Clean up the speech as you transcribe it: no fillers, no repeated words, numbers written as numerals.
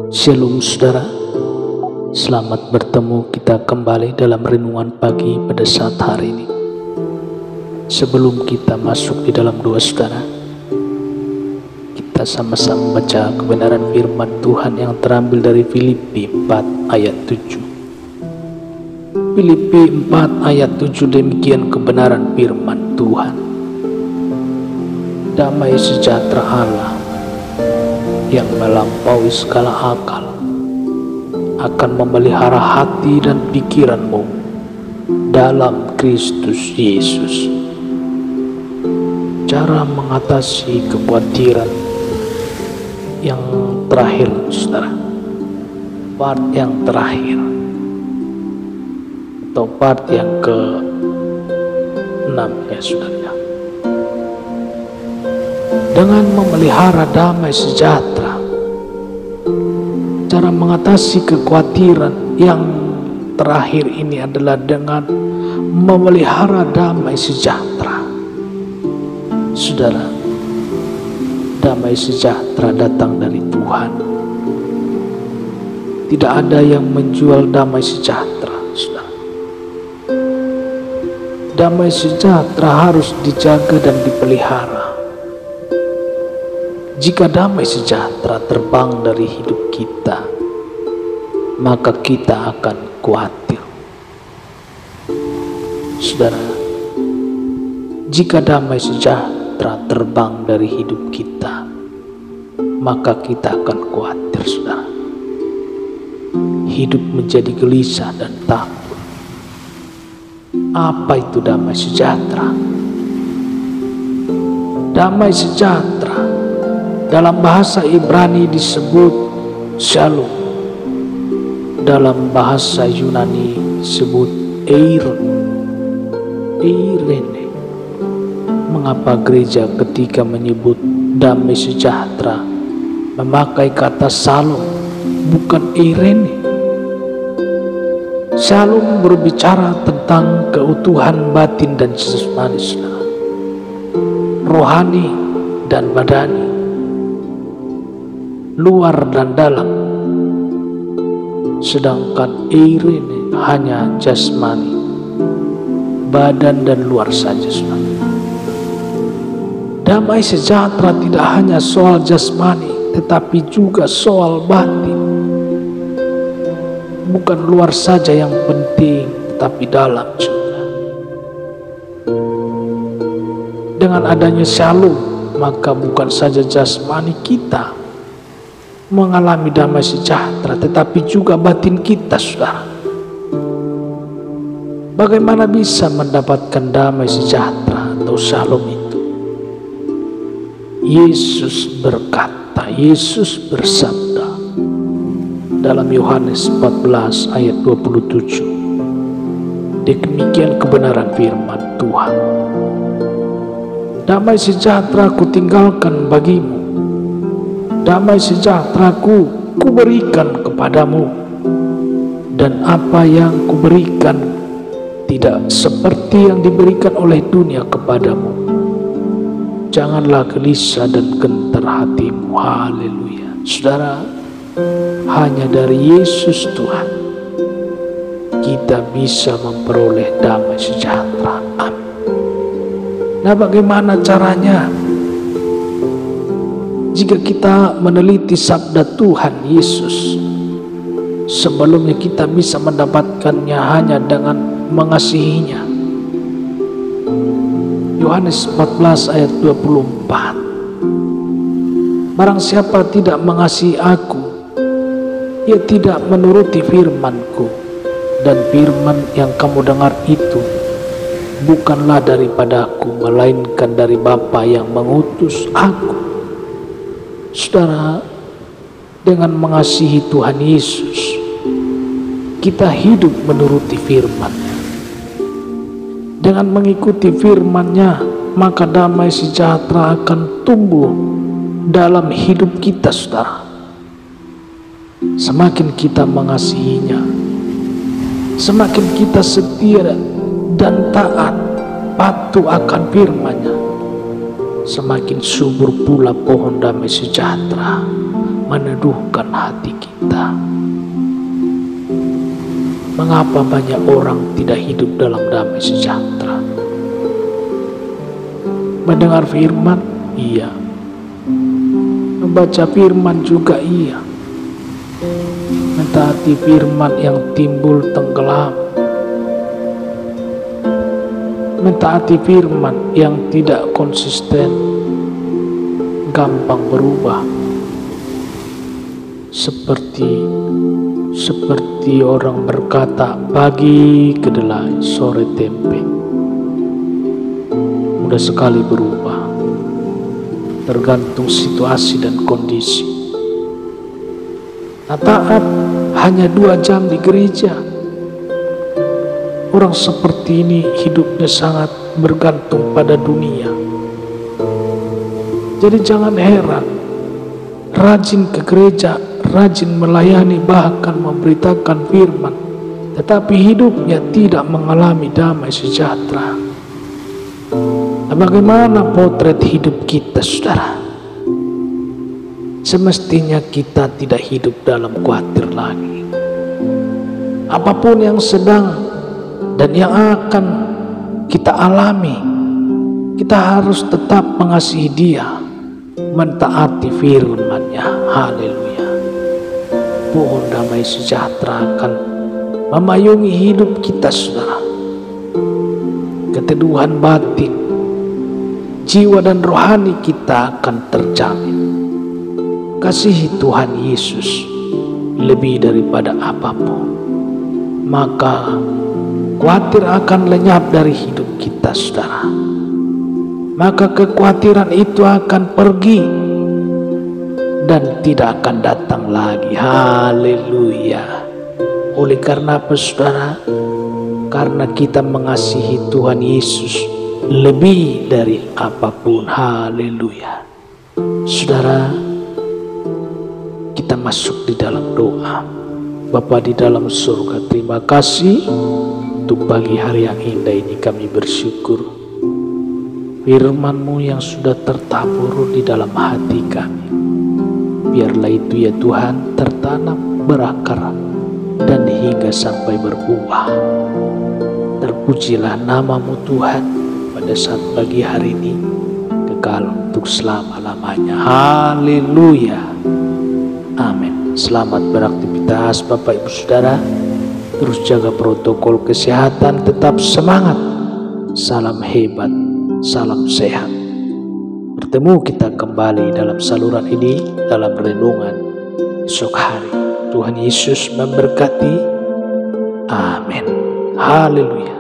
Shalom saudara, selamat bertemu kita kembali dalam renungan pagi pada saat hari ini. Sebelum kita masuk di dalam doa saudara, kita sama-sama baca kebenaran firman Tuhan yang terambil dari Filipi 4 ayat 7. Filipi 4 ayat 7 demikian kebenaran firman Tuhan. Damai sejahtera Allah yang melampaui segala akal akan memelihara hati dan pikiranmu dalam Kristus Yesus. Cara mengatasi kekhawatiran yang terakhir saudara, part yang terakhir atau part yang ke-6 ya saudara, dengan memelihara damai sejahtera. Cara mengatasi kekhawatiran yang terakhir ini adalah dengan memelihara damai sejahtera. Saudara, damai sejahtera datang dari Tuhan. Tidak ada yang menjual damai sejahtera, saudara. Damai sejahtera harus dijaga dan dipelihara. Jika damai sejahtera terbang dari hidup kita, maka kita akan khawatir. Saudara, jika damai sejahtera terbang dari hidup kita, maka kita akan khawatir, saudara. Hidup menjadi gelisah dan takut. Apa itu damai sejahtera? Damai sejahtera dalam bahasa Ibrani disebut shalom. Dalam bahasa Yunani disebut eirene. Mengapa gereja ketika menyebut damai sejahtera memakai kata shalom bukan eirene? Shalom berbicara tentang keutuhan batin dan jasmani, rohani dan badani, luar dan dalam. Sedangkan eirene hanya jasmani, badan dan luar saja. Damai sejahtera tidak hanya soal jasmani, tetapi juga soal batin. Bukan luar saja yang penting, tetapi dalam juga. Dengan adanya shalom, maka bukan saja jasmani kita mengalami damai sejahtera, tetapi juga batin kita, saudara. Bagaimana bisa mendapatkan damai sejahtera atau shalom itu? Yesus berkata, Yesus bersabda dalam Yohanes 14 ayat 27. Demikian kebenaran firman Tuhan. Damai sejahtera kutinggalkan bagimu, damai sejahtera kuberikan kepadamu, dan apa yang kuberikan tidak seperti yang diberikan oleh dunia kepadamu. Janganlah gelisah dan gentar hatimu. Haleluya. Saudara, hanya dari Yesus Tuhan kita bisa memperoleh damai sejahtera. Amin. Nah, bagaimana caranya? Jika kita meneliti sabda Tuhan Yesus, sebelumnya kita bisa mendapatkannya hanya dengan mengasihinya. Yohanes 14 ayat 24. Barang siapa tidak mengasihi aku, ia tidak menuruti firman-Ku, dan firman yang kamu dengar itu bukanlah daripadaku, melainkan dari Bapa yang mengutus aku. Saudara, dengan mengasihi Tuhan Yesus, kita hidup menuruti firman-Nya. Dengan mengikuti firman-Nya, maka damai sejahtera akan tumbuh dalam hidup kita, saudara. Semakin kita mengasihinya, semakin kita setia dan taat, patuh akan firman-Nya, semakin subur pula pohon damai sejahtera meneduhkan hati kita. Mengapa banyak orang tidak hidup dalam damai sejahtera? Mendengar firman, iya. Membaca firman juga iya. Mentaati firman yang timbul tenggelam. Mentaati firman yang tidak konsisten, gampang berubah. Seperti orang berkata, pagi kedelai, sore tempe. Mudah sekali berubah, tergantung situasi dan kondisi. Nah, taat hanya 2 jam di gereja. Orang seperti ini hidupnya sangat bergantung pada dunia. Jadi jangan heran, rajin ke gereja, rajin melayani, bahkan memberitakan firman, tetapi hidupnya tidak mengalami damai sejahtera. Nah, bagaimana potret hidup kita, saudara? Semestinya kita tidak hidup dalam khawatir lagi. Apapun yang sedang dan yang akan kita alami, kita harus tetap mengasihi Dia, mentaati firman-Nya. Haleluya. Pohon damai sejahtera akan memayungi hidup kita, saudara. Keteduhan batin, jiwa dan rohani kita akan terjamin. Kasihi Tuhan Yesus lebih daripada apapun, maka khawatir akan lenyap dari hidup kita, saudara. Maka kekhawatiran itu akan pergi dan tidak akan datang lagi. Haleluya. Oleh karena apa, saudara? Karena kita mengasihi Tuhan Yesus lebih dari apapun. Haleluya. Saudara, kita masuk di dalam doa. Bapa di dalam surga, terima kasih untuk pagi hari yang indah ini. Kami bersyukur firman-Mu yang sudah tertabur di dalam hati kami. Biarlah itu ya Tuhan tertanam, berakar, dan hingga sampai berbuah. Terpujilah nama-Mu Tuhan pada saat pagi hari ini, kekal untuk selama-lamanya. Haleluya. Amin. Selamat beraktivitas Bapak Ibu Saudara. Terus jaga protokol kesehatan, tetap semangat. Salam hebat, salam sehat. Bertemu kita kembali dalam saluran ini, dalam renungan esok hari. Tuhan Yesus memberkati. Amin. Haleluya.